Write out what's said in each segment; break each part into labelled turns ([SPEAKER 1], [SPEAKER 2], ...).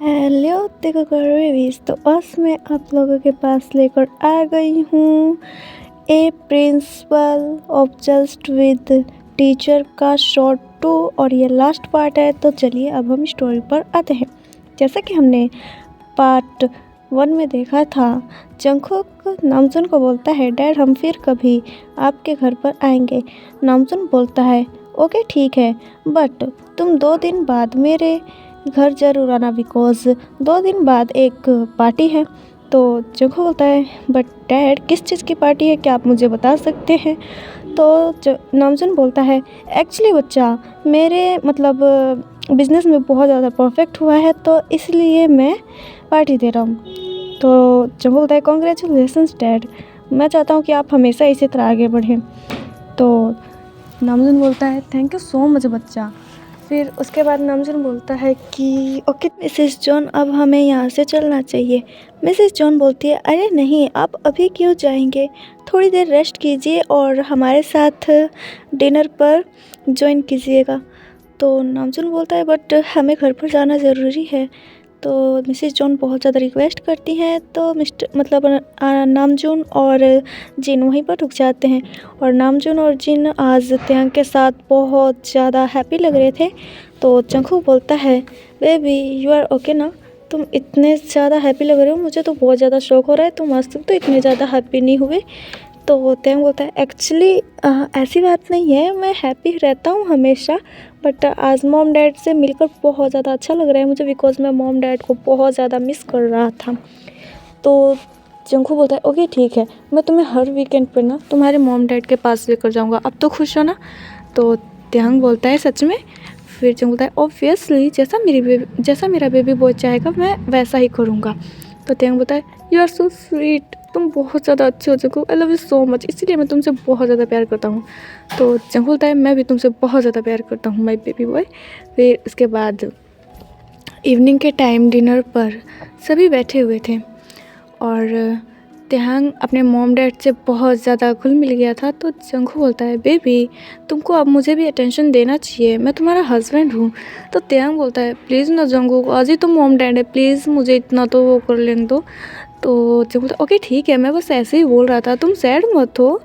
[SPEAKER 1] Hello देखो babies, तो आज मैं आप लोगों के पास लेकर आ गई हूँ ए प्रिंसिपल ऑब्सेस्ड विद टीचर का शॉर्ट 2 और ये लास्ट पार्ट है। तो चलिए अब हम स्टोरी पर आते हैं। जैसा कि हमने पार्ट 1 में देखा था, जंगकुक नामजुन को बोलता है, डैड हम फिर कभी आपके घर पर आएंगे। नामजुन बोलता है, ओके ठीक है, बट तुम 2 दिन बाद मेरे घर ज़रूर आना, बिकॉज़ 2 दिन बाद एक पार्टी है। तो जंगकुक बोलता है, बट डैड किस चीज़ की पार्टी है, क्या आप मुझे बता सकते हैं? तो नामजुन बोलता है, एक्चुअली बच्चा मेरे मतलब बिज़नेस में बहुत ज़्यादा परफेक्ट हुआ है, तो इसलिए मैं पार्टी दे रहा हूँ। तो जंगकुक बोलता है, कॉन्ग्रेचुलेसन्स डैड, मैं चाहता हूँ कि आप हमेशा इसी तरह आगे बढ़ें। तो नामजुन बोलता है, थैंक यू सो मच बच्चा। फिर उसके बाद नामजुन बोलता है कि ओके मिसेस जॉन, अब हमें यहाँ से चलना चाहिए। मिसेस जॉन बोलती है, अरे नहीं, आप अभी क्यों जाएंगे, थोड़ी देर रेस्ट कीजिए और हमारे साथ डिनर पर ज्वाइन कीजिएगा। तो नामजुन बोलता है, बट हमें घर पर जाना ज़रूरी है। तो मिसेस जॉन बहुत ज़्यादा रिक्वेस्ट करती हैं, तो नामजुन और जिन वहीं पर रुक जाते हैं। और नामजुन और जिन आज त्यांग के साथ बहुत ज़्यादा हैप्पी लग रहे थे। तो जंगकुक बोलता है, बेबी यू आर ओके ना, तुम इतने ज़्यादा हैप्पी लग रहे हो, मुझे तो बहुत ज़्यादा शौक हो रहा है, तुम आज तक तो इतने ज़्यादा हैप्पी नहीं हुए। तो त्यांग बोलता है, एक्चुअली ऐसी बात नहीं है, मैं हैप्पी रहता हूँ हमेशा, बट आज मॉम डैड से मिलकर बहुत ज़्यादा अच्छा लग रहा है मुझे, बिकॉज़ मैं मॉम डैड को बहुत ज़्यादा मिस कर रहा था। तो जंगकुक बोलता है, ओके ठीक है, मैं तुम्हें हर वीकेंड पे ना तुम्हारे मॉम डैड के पास लेकर जाऊँगा, अब तो खुश हो ना? तो त्यांग बोलता है, सच में? फिर जंगकुक बोलता है, ऑब्वियसली, जैसा मेरा बेबी बॉय चाहेगा मैं वैसा ही करूँगा। तो त्यांग बोलता है, यू आर सो स्वीट, तुम बहुत ज़्यादा अच्छे हो Jungkook, I love you so much, इसीलिए मैं तुमसे बहुत ज़्यादा प्यार करता हूँ। तो जंगकुक बोलता है, मैं भी तुमसे बहुत ज़्यादा प्यार करता हूँ माय बेबी बॉय। फिर उसके बाद इवनिंग के टाइम डिनर पर सभी बैठे हुए थे और त्यांग अपने मॉम डैड से बहुत ज़्यादा घुल मिल गया था। तो जंगकुक बोलता है, बेबी तुमको अब मुझे भी अटेंशन देना चाहिए, मैं तुम्हारा हस्बैंड हूँ। तो त्यांग बोलता है, प्लीज़ ना जंगकुक, आज ही तो मॉम डैड है, प्लीज़ मुझे इतना तो वो कर लेने दो। तो जंगकुक बोलता है, ओके ठीक है, मैं बस ऐसे ही बोल रहा था, तुम सैड मत हो।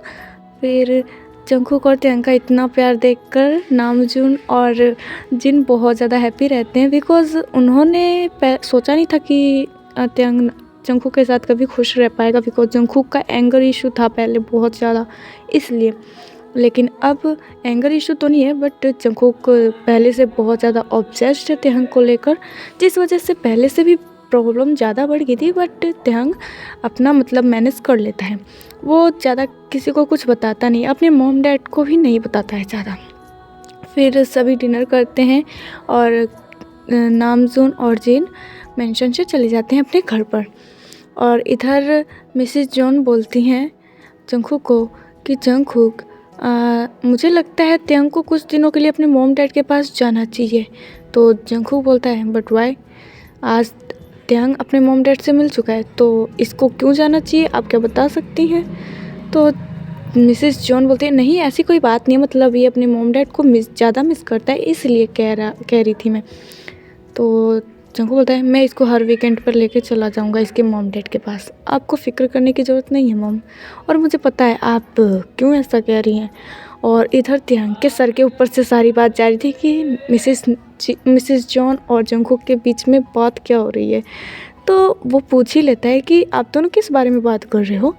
[SPEAKER 1] फिर जंगकुक और त्यांग का इतना प्यार देखकर नामजुन और जिन बहुत ज़्यादा हैप्पी रहते हैं, बिकॉज़ उन्होंने सोचा नहीं था कि त्यांग जंगकुक के साथ कभी खुश रह पाएगा, बिकॉज जंगकुक का एंगर इशू था पहले बहुत ज़्यादा, इसलिए। लेकिन अब एंगर इशू तो नहीं है, बट जंगकुक पहले से बहुत ज़्यादा ऑब्सेस्ड है त्यांग को लेकर, जिस वजह से पहले से भी प्रॉब्लम ज़्यादा बढ़ गई थी। बट त्यांग अपना मतलब मैनेज कर लेता है, वो ज़्यादा किसी को कुछ बताता नहीं, अपने मॉम डैड को भी नहीं बताता है ज़्यादा। फिर सभी डिनर करते हैं और नामजुन और जिन मेंशन से चले जाते हैं अपने घर पर। और इधर मिसेस जॉन बोलती हैं जंगकुक को कि जंगकुक, मुझे लगता है त्यांग को कुछ दिनों के लिए अपने मॉम डैड के पास जाना चाहिए। तो जंगकुक बोलता है, बट वाई, आज त्यांग अपने मॉम डैड से मिल चुका है, तो इसको क्यों जाना चाहिए, आप क्या बता सकती हैं? तो मिसेस जॉन बोलती है, नहीं ऐसी कोई बात नहीं है, मतलब ये अपने मॉम डैड को ज़्यादा मिस करता है, इसलिए कह रही थी मैं। तो जंगकुक बोलता है, मैं इसको हर वीकेंड पर लेके चला जाऊंगा इसके मॉम डैड के पास, आपको फ़िक्र करने की ज़रूरत नहीं है मॉम, और मुझे पता है आप क्यों ऐसा कह रही हैं। और इधर त्यांग के सर के ऊपर से सारी बात जा रही थी कि मिसेस जॉन और जंगकुक के बीच में बात क्या हो रही है। तो वो पूछ ही लेता है कि आप दोनों किस बारे में बात कर रहे हो।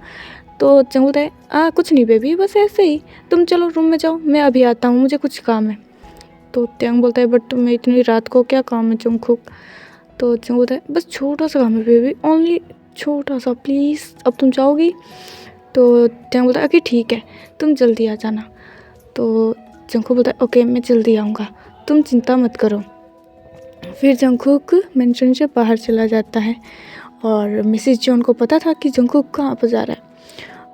[SPEAKER 1] तो जंगकुक बोलता है, कुछ नहीं बेबी, बस ऐसे ही, तुम चलो रूम में जाओ, मैं अभी आता हूँ, मुझे कुछ काम है। तो त्यांग बोलता है, बट तुम्हें इतनी रात को क्या काम है जंगकुक? तो जंगकुक बोलता है, बस छोटा सा काम है बेबी, ओनली छोटा सा, प्लीज़ अब तुम जाओगी? तो त्यांग बोलता है, ओके ठीक है, तुम जल्दी आ जाना। तो जंगकुक बोलता है, ओके मैं जल्दी आऊँगा, तुम चिंता मत करो। फिर जंगकुक मेंशन से बाहर चला जाता है और मिसेस जॉन को पता था कि जंगकुक कहाँ पर जा रहा है।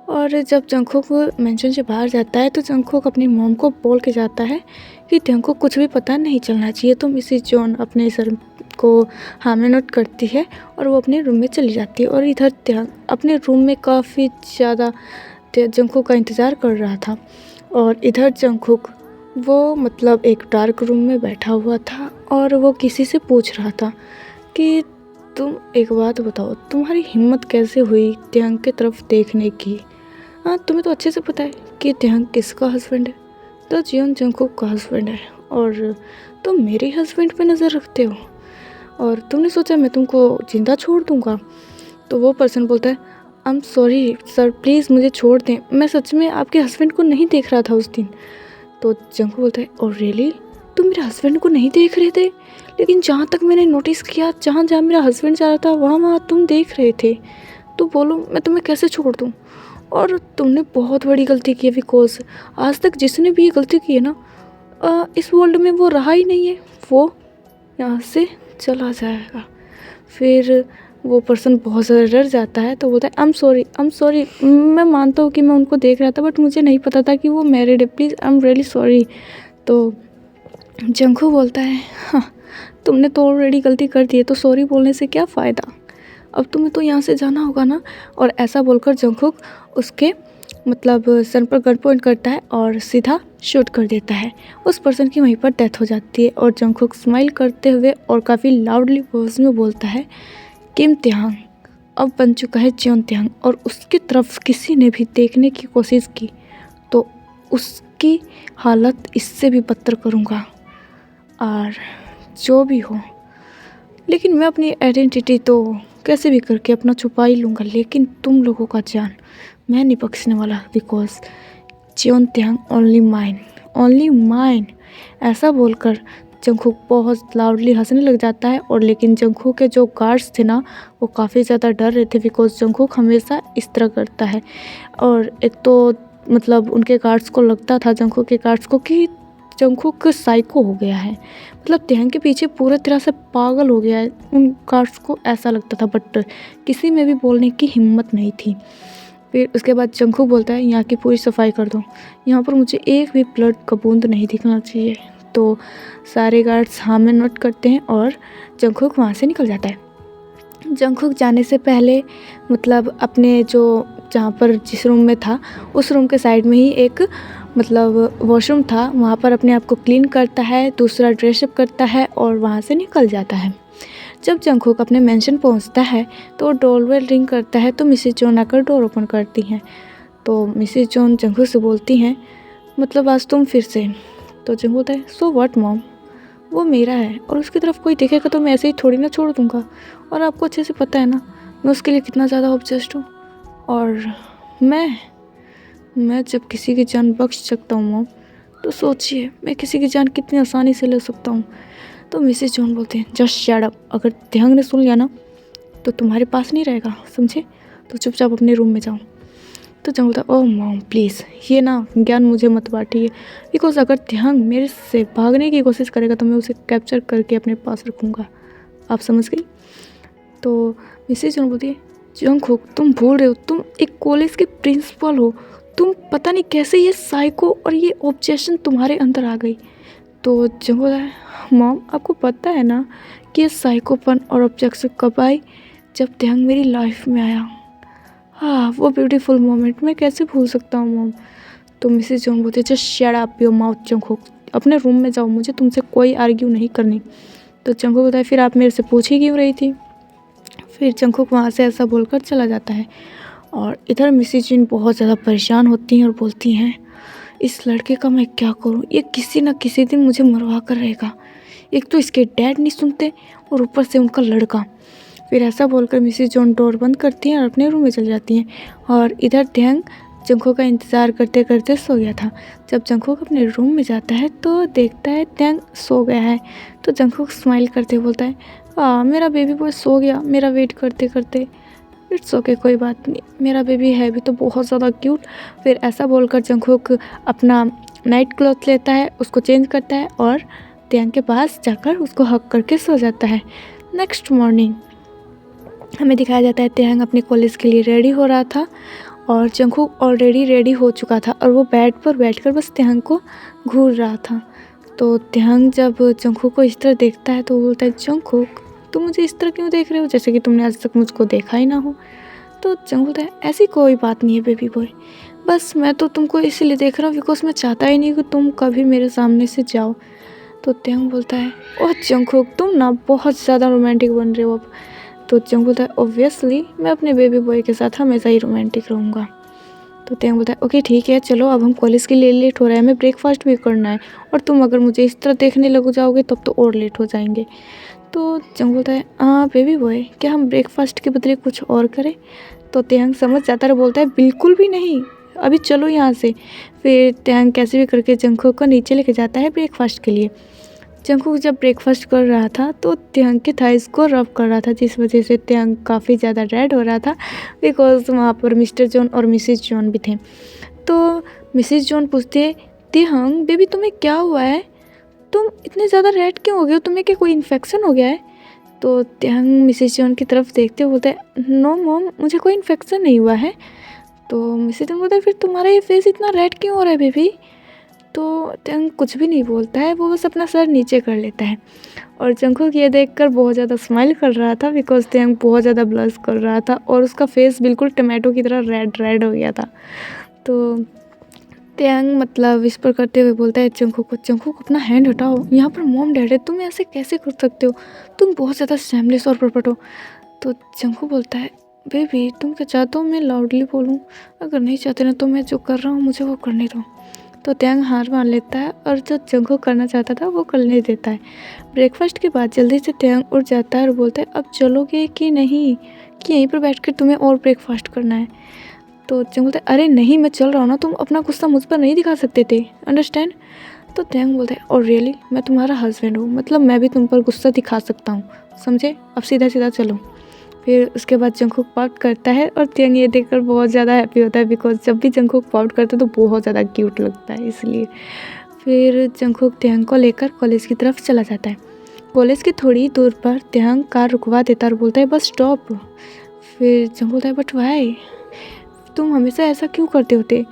[SPEAKER 1] और जब जंगकुक मेंशन से बाहर जाता है तो जंगकुक अपनी मॉम को बोल के जाता है कि त्यांग को कुछ भी पता नहीं चलना चाहिए। तो मिसेस जॉन अपने सर को हाँ में नोट करती है और वो अपने रूम में चली जाती है। और इधर त्यांग अपने रूम में काफ़ी ज़्यादा जंगकुक का इंतज़ार कर रहा था। और इधर जंगकुक वो मतलब एक डार्क रूम में बैठा हुआ था और वो किसी से पूछ रहा था कि
[SPEAKER 2] तुम एक बात बताओ, तुम्हारी हिम्मत कैसे हुई त्यंग की तरफ देखने की? हाँ, तुम्हें तो अच्छे से पता है कि त्यंग किसका हस्बैंड है। तो जियोन जंगकुक का हस्बैंड है और तुम मेरे हस्बैंड पे नज़र रखते हो और तुमने सोचा मैं तुमको जिंदा छोड़ दूंगा। तो वो पर्सन बोलता है, I am sorry sir, please मुझे छोड़ दें, मैं सच में आपके हस्बैंड को नहीं देख रहा था उस दिन। तो जंगकुक बोलता है, ओह रियली, तुम मेरे हस्बैंड को नहीं देख रहे थे? लेकिन जहाँ तक मैंने नोटिस किया, जहाँ जहाँ मेरा हस्बैंड जा रहा था वहाँ वहाँ तुम देख रहे थे। तो बोलो मैं तुम्हें कैसे छोड़ दूँ? और तुमने बहुत बड़ी गलती की है, बिकॉज आज तक जिसने भी ये गलती की है ना, इस वर्ल्ड में वो रहा ही नहीं है, वो यहाँ से चला जाएगा। फिर वो पर्सन बहुत ज़्यादा डर जाता है। तो बोलता है, आई एम सॉरी, मैं मानता हूँ कि मैं उनको देख रहा था बट मुझे नहीं पता था कि वो मैरिड है, please I am really sorry. तो जंगकुक बोलता है, हाँ तुमने तो ऑलरेडी गलती कर दी है, तो सॉरी बोलने से क्या फ़ायदा, अब तुम्हें तो यहाँ से जाना होगा ना। और ऐसा बोलकर जंगकुक उसके मतलब सर पर गन पॉइंट करता है और सीधा शूट कर देता है। उस पर्सन की वहीं पर डेथ हो जाती है और जंगकुक स्माइल करते हुए और काफ़ी लाउडली वॉइस में बोलता है, किम त्यांग अब बन चुका है जियोन त्यांग, और उसकी तरफ किसी ने भी देखने की कोशिश की तो उसकी हालत इससे भी बदतर करूँगा, और जो भी हो। लेकिन मैं अपनी आइडेंटिटी तो कैसे भी करके अपना छुपा ही लूँगा, लेकिन तुम लोगों का जान मैं नहीं बख्शने वाला, बिकॉज जियोन त्यांग ओनली माइन। ऐसा बोलकर जंगकुक बहुत लाउडली हंसने लग जाता है। और लेकिन जंगकुक के जो गार्ड्स थे ना, वो काफ़ी ज़्यादा डर रहे थे, बिकॉज जंगकुक हमेशा इस तरह करता है। और एक तो मतलब उनके गार्ड्स को लगता था, जंगकुक के गार्ड्स को, कि जंगकुक साइको हो गया है, मतलब त्यांग के पीछे पूरी तरह से पागल हो गया है। उन गार्ड्स को ऐसा लगता था, बट किसी में भी बोलने की हिम्मत नहीं थी। फिर उसके बाद जंगकुक बोलता है, यहाँ की पूरी सफाई कर दो, यहाँ पर मुझे एक भी ब्लड का बूंद नहीं दिखना चाहिए। तो सारे गार्ड्स हाँ में नोट करते हैं और जंगकुक वहाँ से निकल जाता है। जंगकुक जाने से पहले मतलब अपने जो जहाँ पर जिस रूम में था उस रूम के साइड में ही एक मतलब वॉशरूम था, वहाँ पर अपने आप को क्लीन करता है, दूसरा ड्रेसअप करता है और वहाँ से निकल जाता है। जब जंगकुक अपने मेंशन पहुँचता है तो डोरबेल रिंग करता है, तो मिसेस जॉन आकर डोर ओपन करती हैं। तो मिसेस जॉन जंगकुक से बोलती हैं, मतलब आज तुम फिर से। तो जंगकुक बोलता है, सो व्हाट मॉम, वो मेरा है और उसकी तरफ कोई देखेगा तो मैं ऐसे ही थोड़ी ना छोड़ दूँगा, और आपको अच्छे से पता है ना मैं उसके लिए कितना ज़्यादा ऑब्सेस्ड हूँ। और मैं जब किसी की जान बख्श सकता हूँ मॉम, तो सोचिए मैं किसी की जान कितनी आसानी से ले सकता हूँ। तो मिसेस जॉन बोलते हैं, जस्ट शट अप, अगर त्यांग ने सुन लिया ना तो तुम्हारे पास नहीं रहेगा, समझे, तो चुपचाप अपने रूम में जाओ। तो जंग बोलता है, ओह मॉम प्लीज़ ये ना ज्ञान मुझे मत बांटिए, बिकॉज अगर त्यांग मेरे से भागने की कोशिश करेगा तो मैं उसे कैप्चर करके अपने पास रखूँगा, आप समझ गई। तो मिसेस जॉन बोलती है, जंगकुक तुम भूल रहे हो, तुम एक कॉलेज के प्रिंसिपल हो, तुम पता नहीं कैसे ये साइको और ये ऑब्सेशन तुम्हारे अंदर आ गई। तो जंग बोलता है, मॉम आपको पता है ना कि ये साइकोपन और ऑब्जेक्शन कब आई, जब त्यांग मेरी लाइफ में आया। हाँ वो ब्यूटीफुल मोमेंट मैं कैसे भूल सकता हूँ मॉम। तो मिसेस जॉन बोलते, just shut up your mouth Jungkook, अपने रूम में जाओ, मुझे तुमसे कोई आर्ग्यू नहीं करनी। तो जंगकुक बोलता है, फिर आप मेरे से पूछ ही क्यों रही थी। फिर जंगकुक वहाँ से ऐसा बोलकर चला जाता है। और इधर मिसेस जॉन बहुत ज़्यादा परेशान होती हैं और बोलती हैं, इस लड़के का मैं क्या करूं, ये किसी न किसी दिन मुझे मरवा कर रहेगा, एक तो इसके डैड नहीं सुनते और ऊपर से उनका लड़का। फिर ऐसा बोलकर मिसेस जॉन डोर बंद करती हैं और अपने रूम में चली जाती हैं। और इधर त्यांग जंगकुक का इंतज़ार करते करते सो गया था। जब जंगकुक अपने रूम में जाता है तो देखता है त्यांग सो गया है। तो जंगकुक स्माइल करते बोलता है, मेरा बेबी बॉय सो गया मेरा वेट करते करते, इट्स ओके कोई बात नहीं, मेरा बेबी है भी तो बहुत ज़्यादा क्यूट। फिर ऐसा बोलकर जंगकुक अपना नाइट क्लॉथ लेता है, उसको चेंज करता है और त्यांग के पास जाकर उसको हक करके सो जाता है। नेक्स्ट मॉर्निंग हमें दिखाया जाता है त्यांग अपने कॉलेज के लिए रेडी हो रहा था और जंगकुक ऑलरेडी रेडी हो चुका था और वो बेड पर बैठकर बस त्यांग को घूर रहा था। तो त्यांग जब जंगकुक को इस तरह देखता है तो वो बोलता है, जंगकुक तुम मुझे इस तरह क्यों देख रहे हो, जैसे कि तुमने आज तक मुझको देखा ही ना हो। तो जंगकुक बोलता है, ऐसी कोई बात नहीं है बेबी बॉय, बस मैं तो तुमको इसीलिए देख रहा हूँ बिकॉज मैं चाहता ही नहीं कि तुम कभी मेरे सामने से जाओ। तो त्यांग बोलता है, ओह जंगकुक तुम ना बहुत ज़्यादा रोमांटिक बन रहे हो अब। तो जंग बोलता है ऑब्वियसली मैं अपने बेबी बॉय के साथ हमेशा ही रोमांटिक रहूँगा। तो त्यांग बोलता है ओके ठीक है, चलो अब हम कॉलेज के लिए लेट हो रहा है, हमें ब्रेकफास्ट भी करना है, और तुम अगर मुझे इस तरह देखने लग जाओगे तब तो और लेट हो जाएंगे। तो जंग बोलता है बेबी बॉय, क्या हम ब्रेकफास्ट के बदले कुछ और करें? तो त्यांग समझ जाता है, बोलता है बिल्कुल भी नहीं, अभी चलो यहाँ से। फिर त्यांग कैसे भी करके जंगकोक को नीचे लेके जाता है ब्रेकफास्ट के लिए। जंगकोक जब ब्रेकफास्ट कर रहा था तो त्यांग के थाइस को रब कर रहा था, जिस वजह से त्यांग काफ़ी ज़्यादा रेड हो रहा था, बिकॉज वहाँ पर मिस्टर जॉन और मिसिज जॉन भी थे। तो मिसिज जॉन पूछती है त्यांग बेबी तुम्हें क्या हुआ है, तुम इतने ज़्यादा रेड क्यों हो गए हो, तुम्हें क्या कोई इन्फेक्शन हो गया है? तो त्यांग मिसिज जॉन की तरफ देखते हुए बोलते हैं नो मॉम, मुझे कोई इन्फेक्शन नहीं हुआ है। तो मिसिज जॉन बोलता है फिर तुम्हारा ये फेस इतना रेड क्यों हो रहा है बेबी? तो त्यांग कुछ भी नहीं बोलता है, वो बस अपना सर नीचे कर लेता है। और जंगकोक ये देखकर बहुत ज़्यादा स्माइल कर रहा था, बिकॉज त्यांग बहुत ज़्यादा ब्लश कर रहा था और उसका फेस बिल्कुल टमाटो की तरह रेड रेड हो गया था। तो त्यांग मतलब विस्पर करते हुए बोलता है जंगकोक को, जंगकोक अपना हैंड हटाओ, यहाँ पर मॉम डैड है, तुम ऐसे कैसे कर सकते हो, तुम बहुत ज़्यादा शैमलेस और परपट हो। तो जंगकोक बोलता है बेबी तुम क्या चाहते हो मैं लाउडली बोलूँ? अगर नहीं चाहते ना तो मैं जो कर रहा हूँ मुझे वो करने दो। तो त्यांग हार मान लेता है और जो जंगकोक करना चाहता था वो करने देता है। ब्रेकफास्ट के बाद जल्दी से त्यांग उठ जाता है और बोलता है अब चलोगे कि नहीं, कि यहीं पर बैठ कर तुम्हें और ब्रेकफास्ट करना है? तो जंग बोलता है अरे नहीं मैं चल रहा हूँ ना, तुम अपना गुस्सा मुझ पर नहीं दिखा सकते थे, अंडरस्टैंड? तो त्यांग बोलता है और रियली मैं तुम्हारा हस्बैंड हूँ, मतलब मैं भी तुम पर गुस्सा दिखा सकता हूँ, समझे? अब सीधा सीधा चलो। फिर उसके बाद जंगकोक पाउट करता है और त्यांग ये देखकर बहुत ज़्यादा हैप्पी होता है, बिकॉज जब भी जंगकोक पाउट करता है तो बहुत ज़्यादा क्यूट लगता है इसलिए। फिर जंगकोक त्यांग को लेकर कॉलेज की तरफ चला जाता है। कॉलेज की थोड़ी दूर पर त्यांग कार रुकवा देता है और बोलता है बस स्टॉप। फिर जंग बोलता है बट वाई, तुम हमेशा ऐसा क्यों करते होते?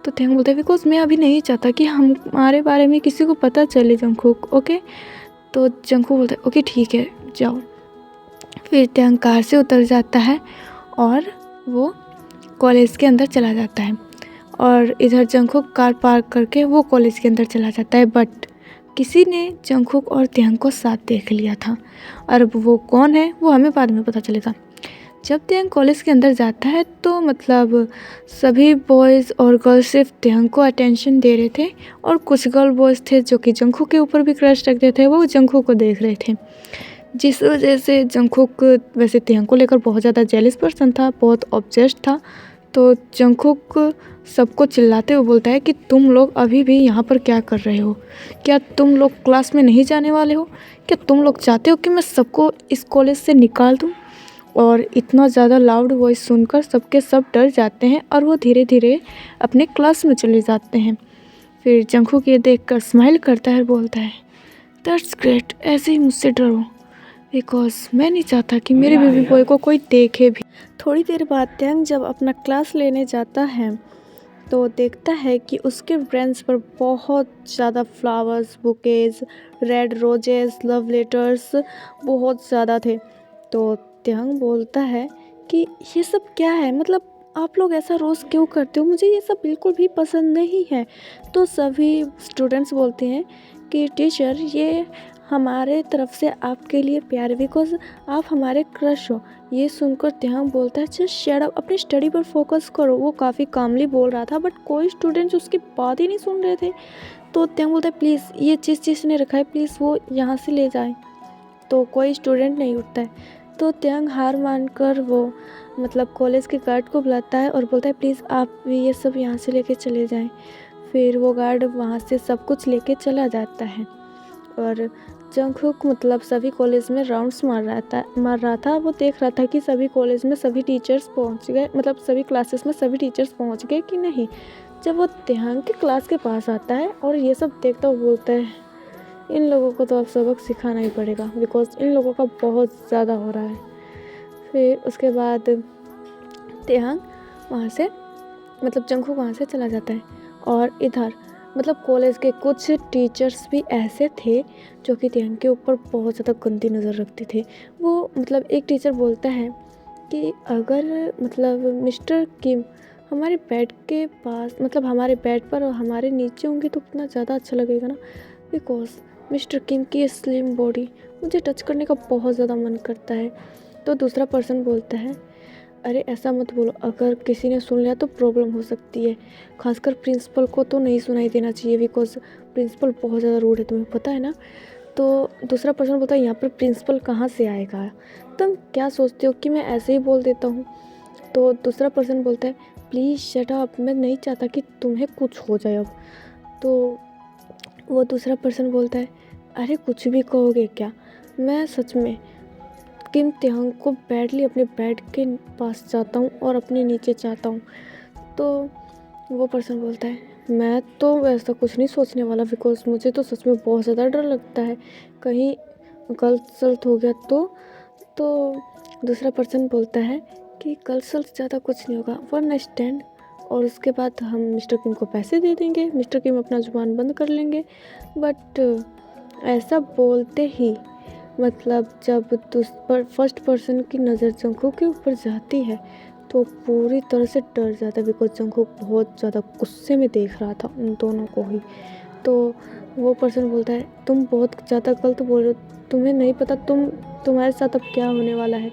[SPEAKER 2] तो त्यांग बोलता है बिकॉज मैं अभी नहीं चाहता कि हमारे बारे में किसी को पता चले जंगकोक, ओके? तो जंगकोक बोलता है ओके ठीक है जाओ। फिर त्यांग कार से उतर जाता है और वो कॉलेज के अंदर चला जाता है, और इधर जंगकोक कार पार्क करके वो कॉलेज के अंदर चला जाता है। बट किसी ने जंगकोक और त्यांग को साथ देख लिया था, और अब वो कौन है वो हमें बाद में पता चलेगा। जब त्यांग कॉलेज के अंदर जाता है तो मतलब सभी बॉयज़ और गर्ल्स सिर्फ त्यांग को अटेंशन दे रहे थे, और कुछ गर्ल बॉयज़ थे जो कि जंगकोक के ऊपर भी क्रश रखते थे, वो जंगकोक को देख रहे थे, जिस वजह से जंगकोक वैसे त्यांग को लेकर बहुत ज़्यादा जेलस पर्सन था, बहुत ऑब्सेस्ड था। तो जंगकोक सबको चिल्लाते हुए बोलता है कि तुम लोग अभी भी यहाँ पर क्या कर रहे हो? क्या तुम लोग क्लास में नहीं जाने वाले हो? क्या तुम लोग चाहते हो कि मैं सबको इस कॉलेज से निकाल दूँ? और इतना ज़्यादा लाउड वॉइस सुनकर सबके सब डर जाते हैं और वो धीरे धीरे अपने क्लास में चले जाते हैं। फिर जंगकोक ये देखकर स्माइल करता है और बोलता है दैट्स ग्रेट, ऐसे ही मुझसे डरो, बिकॉज मैं नहीं चाहता कि मेरे बेबी बॉय को कोई देखे भी।
[SPEAKER 1] थोड़ी देर बाद त्यांग जब अपना क्लास लेने जाता है तो देखता है कि उसके बेंच पर बहुत ज़्यादा flowers, bouquets, red roses, love letters बहुत ज़्यादा थे। तो त्यांग बोलता है कि ये सब क्या है, मतलब आप लोग ऐसा रोज़ क्यों करते हो, मुझे ये सब बिल्कुल भी पसंद नहीं है। तो सभी स्टूडेंट्स बोलते हैं कि टीचर ये हमारे तरफ से आपके लिए प्यार है, बिकॉज आप हमारे क्रश हो। ये सुनकर त्यांग बोलता है जस्ट शट अप, अपनी स्टडी पर फोकस करो। वो काफ़ी कामली बोल रहा था, बट कोई स्टूडेंट्स उसकी बात ही नहीं सुन रहे थे। तो त्यांग बोलता है प्लीज़ ये चीज़ जिसने रखा है प्लीज़ वो यहाँ से ले जाए। तो कोई स्टूडेंट नहीं उठता है। तो त्यांग हार मानकर वो मतलब कॉलेज के गार्ड को बुलाता है और बोलता है प्लीज़ आप भी ये सब यहाँ से लेके चले जाएं। फिर वो गार्ड वहाँ से सब कुछ लेके चला जाता है, और जंगकोक मतलब सभी कॉलेज में राउंड्स मार रहा था। वो देख रहा था कि सभी कॉलेज में सभी टीचर्स पहुँच गए, मतलब सभी क्लासेस में सभी टीचर्स पहुँच गए कि नहीं। जब वो त्यांग के क्लास के पास आता है और ये सब देखता हुआ बोलता है इन लोगों को तो अब सबक सिखाना ही पड़ेगा, बिकॉज इन लोगों का बहुत ज़्यादा हो रहा है। फिर उसके बाद त्यांग वहाँ से मतलब जंगकोक वहाँ से चला जाता है, और इधर मतलब कॉलेज के कुछ टीचर्स भी ऐसे थे जो कि त्यांग के ऊपर बहुत ज़्यादा गंदी नज़र रखते थे। वो मतलब एक टीचर बोलता है कि अगर मतलब मिस्टर किम हमारे बेड के पास मतलब हमारे बेड पर और हमारे नीचे होंगे तो कितना ज़्यादा अच्छा लगेगा ना, बिकॉज मिस्टर किम की स्लिम बॉडी मुझे टच करने का बहुत ज़्यादा मन करता है।
[SPEAKER 2] तो दूसरा पर्सन बोलता है, अरे ऐसा मत बोलो, अगर किसी ने सुन लिया तो प्रॉब्लम हो सकती है। खासकर प्रिंसिपल को तो नहीं सुनाई देना चाहिए, बिकॉज़ प्रिंसिपल बहुत ज़्यादा रूड है, तुम्हें पता है ना। तो दूसरा पर्सन बोलता है, यहाँ पर प्रिंसिपल कहाँ से आएगा, तुम क्या सोचते हो कि मैं ऐसे ही बोल देता हूँ। तो दूसरा पर्सन बोलता है, प्लीज़ शट अप, मैं नहीं चाहता कि तुम्हें कुछ हो जाए अब। तो वो दूसरा पर्सन बोलता है, अरे कुछ भी कहोगे क्या, मैं सच में किम त्याग को बैडली अपने बेड के पास चाहता हूँ और अपने नीचे चाहता हूँ। तो वो पर्सन बोलता है, मैं तो ऐसा कुछ नहीं सोचने वाला, बिकॉज़ मुझे तो सच में बहुत ज़्यादा डर लगता है, कहीं गलत सलत हो गया तो दूसरा पर्सन बोलता है कि गलत सलत ज़्यादा कुछ नहीं होगा, वन नाइट स्टैंड, और उसके बाद हम मिस्टर किम को पैसे दे देंगे, मिस्टर किम अपना ज़ुबान बंद कर लेंगे। बट ऐसा बोलते ही मतलब जब फर्स्ट पर्सन की नज़र जंगकुक के ऊपर जाती है तो पूरी तरह से डर जाता है, बिकॉज जंगकुक बहुत ज़्यादा गुस्से में देख रहा था उन दोनों को ही। तो वो पर्सन बोलता है, तुम बहुत ज़्यादा गलत बोल रहे हो, तुम्हें नहीं पता तुम्हारे साथ अब क्या होने वाला है।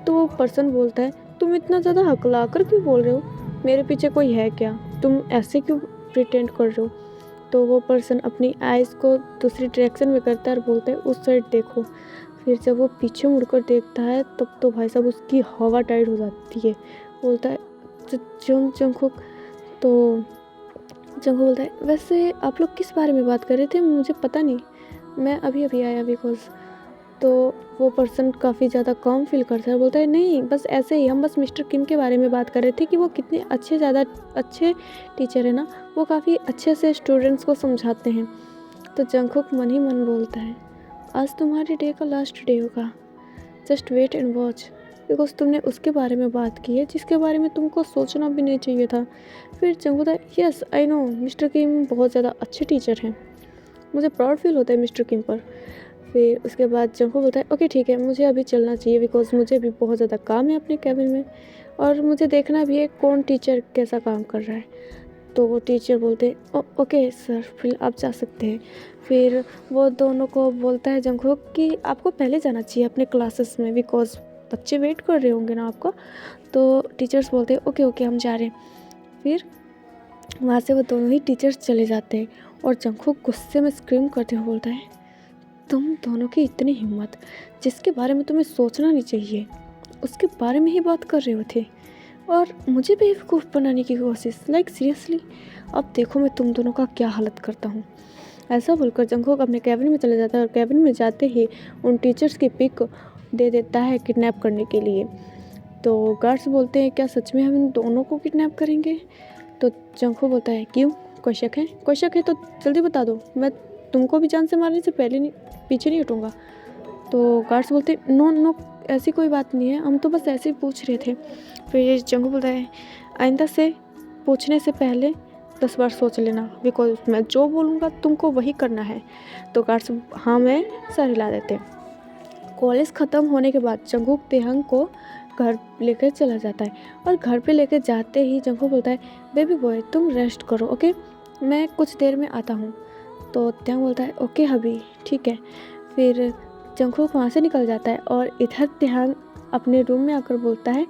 [SPEAKER 2] तो वो पर्सन बोलता है, तुम इतना ज़्यादा हकला कर क्यों बोल रहे हो, मेरे पीछे कोई है क्या, तुम ऐसे क्यों प्रिटेंड कर रहे हो। तो वो पर्सन अपनी आइज़ को दूसरी डायरेक्शन में करता है और बोलता है, उस साइड देखो। फिर जब वो पीछे मुड़कर देखता है तब तो भाई साहब उसकी हवा टाइट हो जाती है। बोलता है जंगकुक, तो जंगकुक बोलता है, वैसे आप लोग किस बारे में बात कर रहे थे, मुझे पता नहीं, मैं अभी आया बिकॉज। तो वो पर्सन काफ़ी ज़्यादा कॉम फील करता है, बोलता है, नहीं बस ऐसे ही, हम बस मिस्टर किम के बारे में बात कर रहे थे कि वो कितने ज़्यादा अच्छे टीचर है ना, वो काफ़ी अच्छे से स्टूडेंट्स को समझाते हैं। तो जंगकुक मन ही मन बोलता है, आज तुम्हारे डे का लास्ट डे होगा, just wait and watch, because तुमने उसके बारे में बात की है जिसके बारे में तुमको सोचना भी नहीं चाहिए था। फिर जंगकुक बोलता है, यस आई नो, मिस्टर किम बहुत ज़्यादा अच्छे टीचर हैं, मुझे प्राउड फील होता है मिस्टर किम पर। फिर उसके बाद जंगकुक बोलता है, ओके ठीक है, मुझे अभी चलना चाहिए, बिकॉज मुझे भी बहुत ज़्यादा काम है अपने कैबिन में, और मुझे देखना भी है कौन टीचर कैसा काम कर रहा है। तो वो टीचर बोलते हैं, ओके सर, फिर आप जा सकते हैं। फिर वो दोनों को बोलता है जंगकुक कि आपको पहले जाना चाहिए अपने क्लासेस में, बिकॉज बच्चे वेट कर रहे होंगे ना आपका। तो टीचर्स बोलते हैं, ओके हम जा रहे हैं। फिर वहाँ से वो दोनों ही टीचर्स चले जाते हैं और जंगकुक गुस्से में स्क्रीम करते हुए बोलता है, तुम दोनों की इतनी हिम्मत, जिसके बारे में तुम्हें सोचना नहीं चाहिए उसके बारे में ही बात कर रहे हो थे, और मुझे बेवकूफ़ बनाने की कोशिश, लाइक सीरियसली, अब देखो मैं तुम दोनों का क्या हालत करता हूँ। ऐसा बोलकर जंगकुक अपने कैबिन में चले जाता है और कैबिन में जाते ही उन टीचर्स की पिक दे देता है किडनैप करने के लिए। तो गार्ड्स बोलते हैं, क्या सच में हम इन दोनों को किडनैप करेंगे। तो जंगकुक बोलता है, क्यों, कोई शक है तो जल्दी बता दो, मैं तुमको भी जान से मारने से पीछे नहीं हटूँगा। तो गार्ड्स बोलते हैं, नो ऐसी कोई बात नहीं है, हम तो बस ऐसे ही पूछ रहे थे। फिर जंगकुक बोलता है, आइंदा से पूछने से पहले 10 बार सोच लेना, बिकॉज मैं जो बोलूँगा तुमको वही करना है। तो गार्ड्स हाँ में सर हिला देते हैं। कॉलेज ख़त्म होने के बाद जंगकुक तेहंग को घर लेकर चला जाता है, और घर पे लेकर जाते ही जंगकुक बोलता है, बेबी बॉय तुम रेस्ट करो, ओके, मैं कुछ देर में आता हूँ। तो तेहंग बोलता है, ओके हबी, ठीक है। फिर जंगकुक वहाँ से निकल जाता है और इधर तेहंग अपने रूम में आकर बोलता है,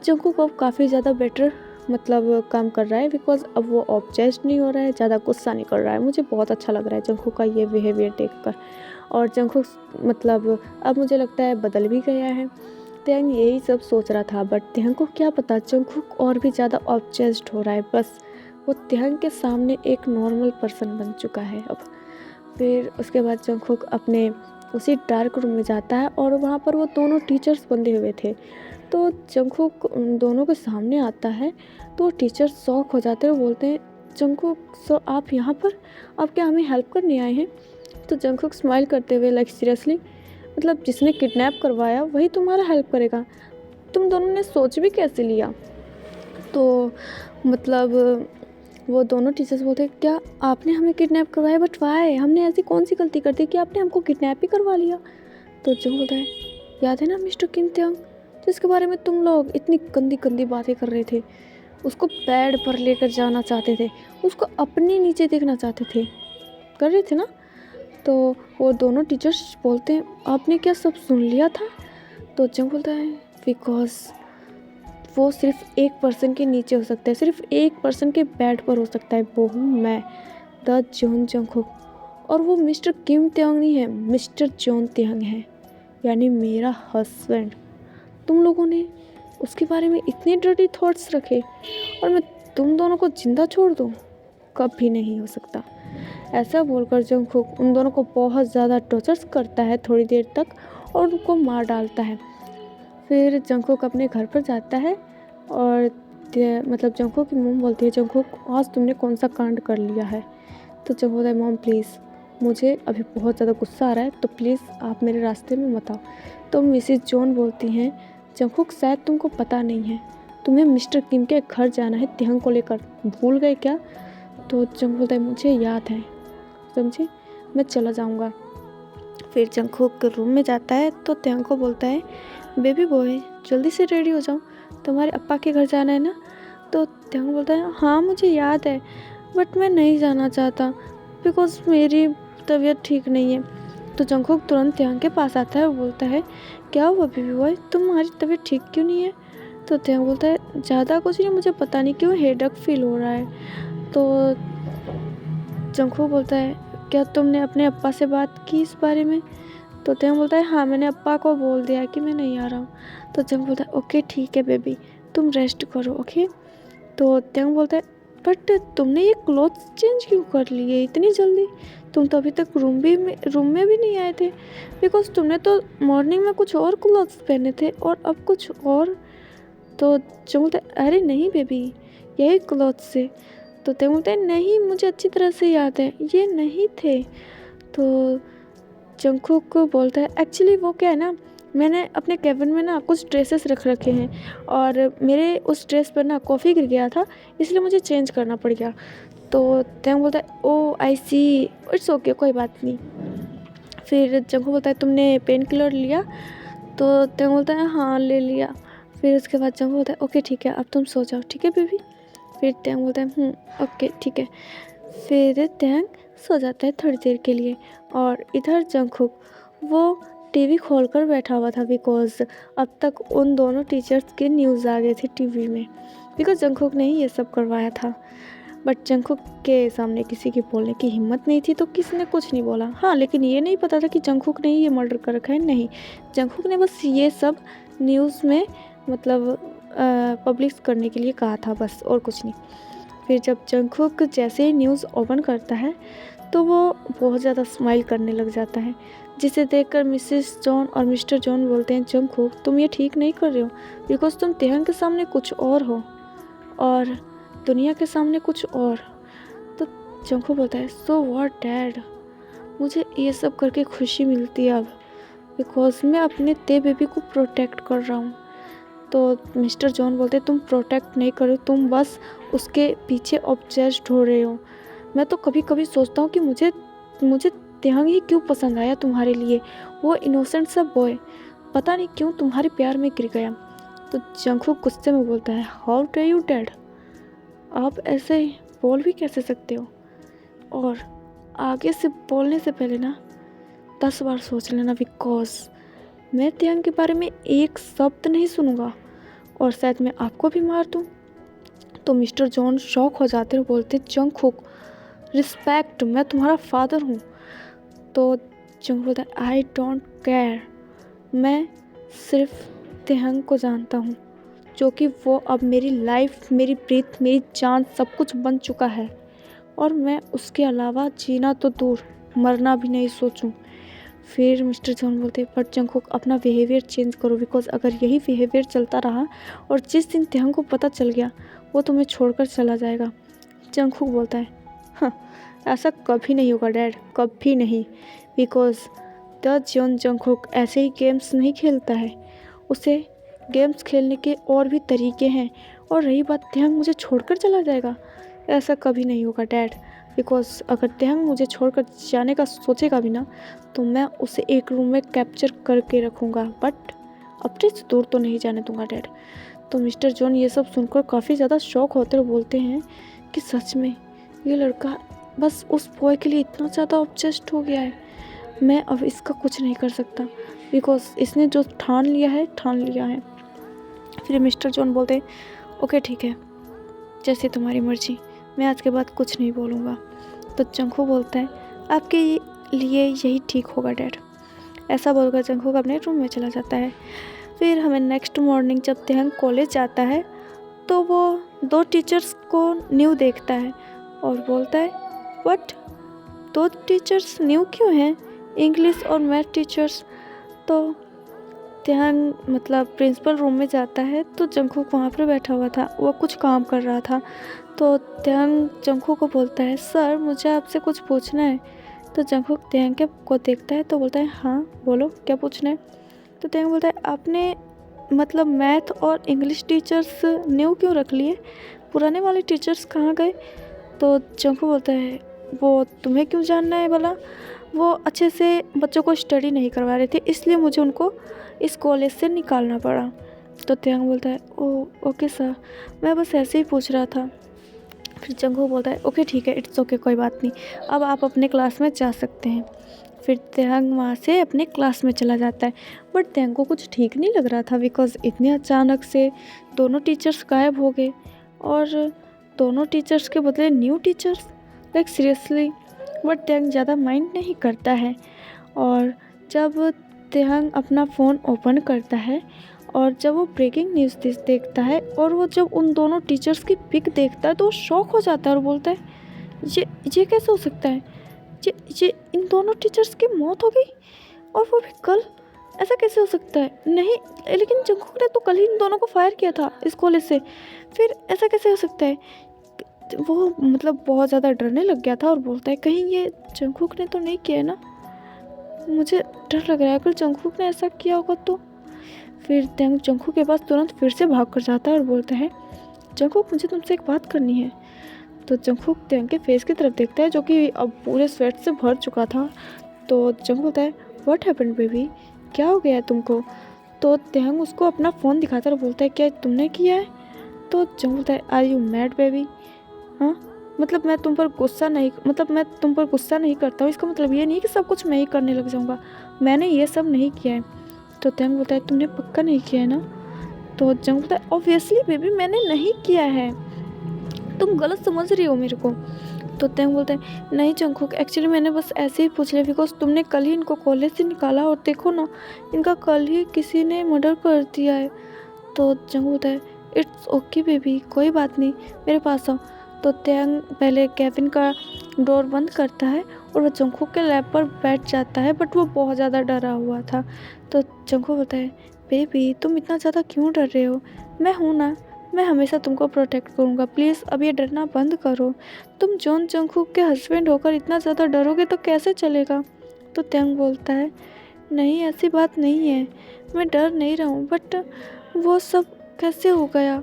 [SPEAKER 2] जंगकुक अब काफ़ी ज़्यादा बेटर काम कर रहा है, बिकॉज अब वो ऑब्जेस्ट नहीं हो रहा है, ज़्यादा गुस्सा नहीं कर रहा है। मुझे बहुत अच्छा लग रहा है जंगकुक का ये बिहेवियर देखकर, और जंगकुक अब मुझे लगता है बदल भी गया है। तेहंग यही सब सोच रहा था, बट तेहंग को क्या पता जंगकुक और भी ज़्यादा ऑब्जेस्ट हो रहा है, बस वो तेहंग के सामने एक नॉर्मल पर्सन बन चुका है अब। फिर उसके बाद जंगकुक अपने उसी डार्क रूम में जाता है और वहाँ पर वो दोनों टीचर्स बंधे हुए थे। तो जंगकुक उन दोनों के सामने आता है तो टीचर शॉक हो जाते हैं और बोलते हैं, जंगकुक सर आप यहाँ पर, आप क्या हमें हेल्प करने आए हैं। तो जंगकुक स्माइल करते हुए, लाइक सीरियसली, जिसने किडनैप करवाया वही तुम्हारा हेल्प करेगा, तुम दोनों ने सोच भी कैसे लिया। तो वो दोनों टीचर्स बोलते हैं, क्या आपने हमें किडनैप करवाया, बट वाई, हमने ऐसी कौन सी गलती कर दी कि आपने हमको किडनैप ही करवा लिया। तो जो बोलता है, याद है ना मिस्टर किम त्याग, जिसके बारे में तुम लोग इतनी गंदी बातें कर रहे थे, उसको बेड पर लेकर जाना चाहते थे, उसको अपने नीचे देखना चाहते थे, कर रहे थे ना। तो वो दोनों टीचर्स बोलते हैं, आपने क्या सब सुन लिया था। तो जंग बोलता है बिकॉज वो सिर्फ एक पर्सन के नीचे हो सकता है, सिर्फ एक पर्सन के बेड पर हो सकता है, वो हूँ मैं, द जॉन जंगकुक। और वो मिस्टर किम त्योंग नहीं है, मिस्टर जॉन त्योंग है, यानी मेरा हस्बैंड। तुम लोगों ने उसके बारे में इतने डर्टी थॉट्स रखे और मैं तुम दोनों को जिंदा छोड़ दूँ? कभी नहीं हो सकता। ऐसा बोलकर जंगकुक उन दोनों को बहुत ज़्यादा टॉर्चर करता है थोड़ी देर तक और उनको मार डालता है। फिर जंगकुक अपने घर पर जाता है और मतलब जंगकुक की मॉम बोलती है, जंगकुक आज तुमने कौन सा कांड कर लिया है? तो जंगकुक बोलता है, मॉम प्लीज़ मुझे अभी बहुत ज़्यादा गुस्सा आ रहा है, तो प्लीज़ आप मेरे रास्ते में मत आओ। तो मिसिस जॉन बोलती हैं, जंगकुक शायद तुमको पता नहीं है, तुम्हें मिस्टर किम के घर जाना है तिहंग को लेकर, भूल गए क्या? तो जंगकुक बोलता है, मुझे याद है, समझे, मैं चला जाऊँगा। फिर जंगकुक रूम में जाता है तो तिहंग को बोलता है, बेबी बॉय जल्दी से रेडी हो जाओ, तुम्हारे अप्पा के घर जाना है ना? तो तिहंग बोलता है, हाँ मुझे याद है, बट मैं नहीं जाना चाहता बिकॉज मेरी तबीयत ठीक नहीं है। तो जंगकुक तुरंत तिहंग के पास आता है और बोलता है, क्या हुआ बेबी बॉय, तुम्हारी तबीयत ठीक क्यों नहीं है? तो तिहंग बोलता है, ज़्यादा कुछ नहीं, मुझे पता नहीं क्यों हेडेक फील हो रहा है। तो जंगकुक बोलता है, क्या तुमने अपने अप्पा से बात की इस बारे में? तो तिहंग बोलता है, हाँ मैंने अप्पा को बोल दिया कि मैं नहीं आ रहा हूँ। तो जंग बोलता है, ओके ठीक है बेबी, तुम रेस्ट करो, ओके। तो तिहंग बोलता है, बट तुमने ये क्लॉथ्स चेंज क्यों कर लिए इतनी जल्दी? तुम तो अभी तक रूम में भी नहीं आए थे, बिकॉज तुमने तो मॉर्निंग में कुछ और क्लॉथ्स पहने थे और अब कुछ और। तो जंग बोलता है, अरे नहीं बेबी, यही क्लॉथ्स से। तो तिहंग बोलता है, नहीं मुझे अच्छी तरह से याद है, ये नहीं थे। तो जंगकुक को बोलता है, एक्चुअली वो क्या है ना, मैंने अपने केबिन में ना कुछ ड्रेसेस रख रखे हैं और मेरे उस ड्रेस पर ना कॉफ़ी गिर गया था, इसलिए मुझे चेंज करना पड़ गया। तो तिहंग बोलता है, ओ आई सी, इट्स ओके, कोई बात नहीं। फिर जंगकुक बोलता है, तुमने पेन किलर लिया? तो तिहंग बोलता है, हाँ ले लिया। फिर उसके बाद जंगकुक बोलता है, ओके ठीक है, अब तुम सो जाओ, ठीक है बेबी? फिर तिहंग बोलता है, ओके ठीक है। फिर तिहंग सो जाता है थोड़ी देर के लिए और इधर जंगकुक वो टीवी खोलकर बैठा हुआ था बिकॉज अब तक उन दोनों टीचर्स के न्यूज़ आ गए थे टीवी में, बिकॉज जंगकुक ने ही ये सब करवाया था। बट जंगकुक के सामने किसी की बोलने की हिम्मत नहीं थी तो किसी ने कुछ नहीं बोला। हाँ, लेकिन ये नहीं पता था कि जंगकुक ने ही ये मर्डर कर रखा है, नहीं, जंगकुक ने बस ये सब न्यूज़ में मतलब पब्लिश करने के लिए कहा था, बस, और कुछ नहीं। फिर जब जंगकुक जैसे ही न्यूज़ ओपन करता है तो वो बहुत ज़्यादा स्माइल करने लग जाता है, जिसे देखकर मिसेस जॉन और मिस्टर जॉन बोलते हैं, जंगकुक तुम ये ठीक नहीं कर रहे हो, बिकॉज तुम तिहंग के सामने कुछ और हो और दुनिया के सामने कुछ और। तो जंगकुक बोलता है, सो व्हाट डैड, मुझे ये सब करके खुशी मिलती है अब, बिकॉज मैं अपने ते बेबी को प्रोटेक्ट कर रहा हूँ। तो मिस्टर जॉन बोलते, तुम प्रोटेक्ट नहीं कर रहे हो, तुम बस उसके पीछे ऑब्सेस्ड हो रहे हो। मैं तो कभी कभी सोचता हूँ कि मुझे तिहंग ही क्यों पसंद आया तुम्हारे लिए, वो इनोसेंट सा बॉय पता नहीं क्यों तुम्हारे प्यार में गिर गया। तो जंगकुक गुस्से में बोलता है, हाउ डे यू डैड, आप ऐसे बोल भी कैसे सकते हो, और आगे से बोलने से पहले ना 10 बार सोच लेना, बिकॉज मैं तिहंग के बारे में एक शब्द नहीं सुनूंगा और शायद मैं आपको भी मार दूँ। तो मिस्टर जॉन शॉक हो जाते और बोलते, जंगकुक रिस्पेक्ट, मैं तुम्हारा फादर हूँ। तो जंगकुक बोलता है, आई डोंट केयर, मैं सिर्फ तिहंग को जानता हूँ, जो कि वो अब मेरी लाइफ, मेरी ब्रीथ, मेरी जान सब कुछ बन चुका है और मैं उसके अलावा जीना तो दूर मरना भी नहीं सोचूं। फिर मिस्टर जॉन बोलते, बट जंगकुक अपना बिहेवियर चेंज करो, बिकॉज अगर यही बिहेवियर चलता रहा और जिस दिन तिहंग को पता चल गया वो तुम्हें छोड़कर चला जाएगा। जंगकुक बोलता है, हाँ, ऐसा कभी नहीं होगा डैड, कभी नहीं, बिकॉज द जॉन जंगकुक ऐसे ही गेम्स नहीं खेलता है, उसे गेम्स खेलने के और भी तरीके हैं। और रही बात तिहंग मुझे छोड़कर चला जाएगा, ऐसा कभी नहीं होगा डैड, बिकॉज अगर तिहंग मुझे छोड़कर जाने का सोचेगा भी ना तो मैं उसे एक रूम में कैप्चर करके रखूँगा, बट अपने से दूर तो नहीं जाने दूंगा डैड। तो मिस्टर जॉन ये सब सुनकर काफ़ी ज़्यादा शॉक होते हुए बोलते हैं कि सच में ये लड़का बस उस बॉय के लिए इतना ज़्यादा ऑब्सेस्ड हो गया है, मैं अब इसका कुछ नहीं कर सकता, बिकॉज इसने जो ठान लिया है। फिर मिस्टर जॉन बोलते हैं ओके ठीक है, जैसे तुम्हारी मर्जी, मैं आज के बाद कुछ नहीं बोलूँगा। तो जंगकुक बोलता है आपके लिए यही ठीक होगा डैड। ऐसा बोलकर जंगकुक अपने रूम में चला जाता है। फिर हमें नेक्स्ट मॉर्निंग जब तेहंग कॉलेज जाता है तो वो 2 टीचर्स को न्यू देखता है और बोलता है व्हाट, 2 टीचर्स न्यू क्यों हैं, इंग्लिश और मैथ टीचर्स। तो तेहंग मतलब प्रिंसिपल रूम में जाता है तो जंगकुक वहाँ पर बैठा हुआ था, वो कुछ काम कर रहा था। तो तेहंग जंगकुक को बोलता है सर मुझे आपसे कुछ पूछना है। तो जंगकुक तेहंग को देखता है तो बोलता है हाँ बोलो क्या पूछना है। तो तेहंग बोलता है आपने मतलब मैथ और इंग्लिश टीचर्स न्यू क्यों रख लिए, पुराने वाले टीचर्स कहाँ गए। तो जंगकुक बोलता है वो तुम्हें क्यों जानना है भला, वो अच्छे से बच्चों को स्टडी नहीं करवा रहे थे इसलिए मुझे उनको इस कॉलेज से निकालना पड़ा। तो तेहंग बोलता है ओके सर, मैं बस ऐसे ही पूछ रहा था। फिर जंगकुक बोलता है ओके ठीक है, इट्स ओके, कोई बात नहीं, अब आप अपने क्लास में जा सकते हैं। फिर तेहंग वहाँ से अपने क्लास में चला जाता है। बट तेहंग को कुछ ठीक नहीं लग रहा था बिकॉज इतने अचानक से दोनों टीचर्स गायब हो गए और दोनों टीचर्स के बदले new teachers, like seriously. But तेहंग ज़्यादा माइंड नहीं करता है। और जब तेहंग अपना फ़ोन ओपन करता है और जब वो ब्रेकिंग न्यूज़ देखता है और वो जब उन दोनों टीचर्स की पिक देखता है तो वो शॉक हो जाता है और बोलता है ये कैसे हो सकता है, ये इन दोनों टीचर्स की मौत हो गई और वो भी कल, ऐसा कैसे हो सकता है। नहीं लेकिन जंगकुक ने तो कल ही इन दोनों को फायर किया था इस कॉलेज से, फिर ऐसा कैसे हो सकता है। वो मतलब बहुत ज़्यादा डरने लग गया था और बोलता है कहीं ये जंगकुक ने तो नहीं किया है ना, मुझे डर लग रहा है अगर जंगकुक ने ऐसा किया होगा तो। फिर तेहंग जंगकुक के पास तुरंत फिर से भाग कर जाता है और बोलता है जंगकुक मुझे तुमसे एक बात करनी है। तो जंगकुक तेहंग के फेस की तरफ देखता है जो कि अब पूरे स्वेट से भर चुका था। तो जंगकुक बोलता है व्हाट हैपेंड बेबी, क्या हो गया है तुमको। तो तेहंग उसको अपना फ़ोन दिखाता है और बोलता है क्या तुमने किया है। तो जंगकुक बोलता है आर यू मैड बेबी, हाँ मतलब मैं तुम पर गुस्सा नहीं करता हूँ, इसका मतलब ये नहीं कि सब कुछ मैं ही करने लग जाऊँगा, मैंने ये सब नहीं किया है। तो तेहंग बोलता है तुमने पक्का नहीं किया है ना। तो जंगकुक बोलता है ऑब्वियसली बेबी मैंने नहीं किया है, तुम गलत समझ रही हो मेरे को। तो तेहंग बोलता है नहीं जंगकुक, एक्चुअली मैंने बस ऐसे ही पूछ लिया बिकॉज तुमने कल ही इनको कॉलेज से निकाला और देखो ना इनका कल ही किसी ने मर्डर कर दिया है। तो जंगकुक बोलता है इट्स ओके बेबी, कोई बात नहीं, मेरे पास आओ। तो तेहंग पहले केबिन का डोर बंद करता है और वो जंगकुक के लैप पर बैठ जाता है बट वो बहुत ज़्यादा डरा हुआ था। तो जंगकुक बोलता है बेबी तुम इतना ज़्यादा क्यों डर रहे हो, मैं हूँ ना, मैं हमेशा तुमको प्रोटेक्ट करूँगा, प्लीज़ अब ये डरना बंद करो। तुम जॉन जंगकुक के हस्बैंड होकर इतना ज़्यादा डरोगे तो कैसे चलेगा। तो तेहंग बोलता है नहीं ऐसी बात नहीं है, मैं डर नहीं रहा हूँ, बट वो सब कैसे हो गया,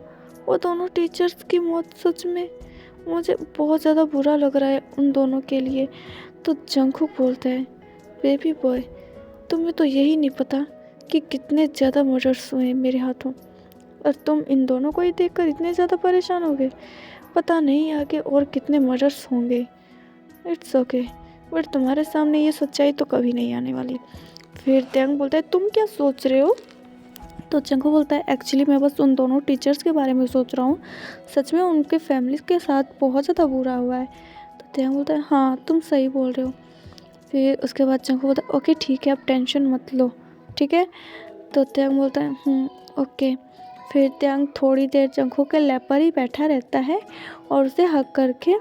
[SPEAKER 2] वो दोनों टीचर्स की मौत सच में मुझे बहुत ज़्यादा बुरा लग रहा है उन दोनों के लिए। तो जंगकुक बोलता है बेबी बॉय तुम्हें तो यही नहीं पता कि कितने ज़्यादा मर्डर्स हुए हैं मेरे हाथों और तुम इन दोनों को ही देखकर इतने ज़्यादा परेशान हो गए, पता नहीं आगे और कितने मर्डर्स होंगे। इट्स ओके, बट तुम्हारे सामने ये सच्चाई तो कभी नहीं आने वाली। फिर तेहंग बोलता है तुम क्या सोच रहे हो। तो जंगकुक बोलता है एक्चुअली मैं बस उन दोनों टीचर्स के बारे में सोच रहा हूँ, सच में उनके फैमिली के साथ बहुत ज़्यादा बुरा हुआ है। तो तेहंग बोलता है हाँ तुम सही बोल रहे हो। फिर उसके बाद जंगकुक बोलता है ओके ठीक है अब टेंशन मत लो, ठीक है। तो तेहंग बोलता है ओके। फिर तेहंग थोड़ी देर जंगकुक के लैप पर ही बैठा रहता है और उसे हग करके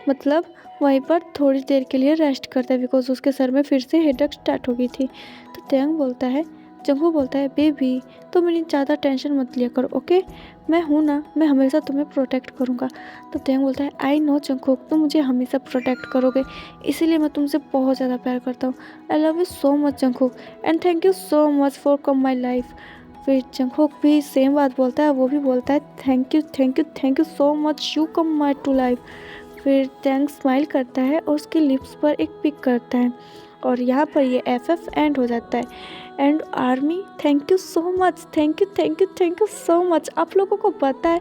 [SPEAKER 2] मतलब वहीं पर थोड़ी देर के लिए रेस्ट करता है बिकॉज उसके सर में फिर से हेडेक स्टार्ट हो गई थी। तो तेहंग बोलता है जंगकुक बोलता है बेबी तुम इतनी ज़्यादा टेंशन मत लिया करो, ओके, मैं हूँ ना, मैं हमेशा तुम्हें प्रोटेक्ट करूँगा। तो तेहंग बोलता है आई नो जंगकुक तुम मुझे हमेशा प्रोटेक्ट करोगे, इसीलिए मैं तुमसे बहुत ज़्यादा प्यार करता हूँ। I love you so much Jungkook and thank you so much for come my life. फिर जंगकुक भी सेम बात बोलता है, वो भी बोलता है thank you so much you come my to life. फिर तेहंग स्माइल करता है और उसकी लिप्स पर एक पिक करता है
[SPEAKER 1] और यहाँ पर ये FF एंड हो जाता है। And army, thank you so much, thank you thank you thank you so much. आप लोगों को पता है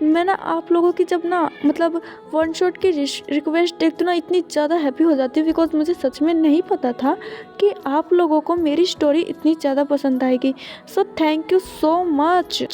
[SPEAKER 1] मैं ना आप लोगों की जब ना मतलब वन शॉट की रिक्वेस्ट देखती हूँ ना इतनी ज़्यादा हैप्पी हो जाती हूँ, बिकॉज मुझे सच में नहीं पता था कि आप लोगों को मेरी स्टोरी इतनी ज़्यादा पसंद आएगी। So thank you so much.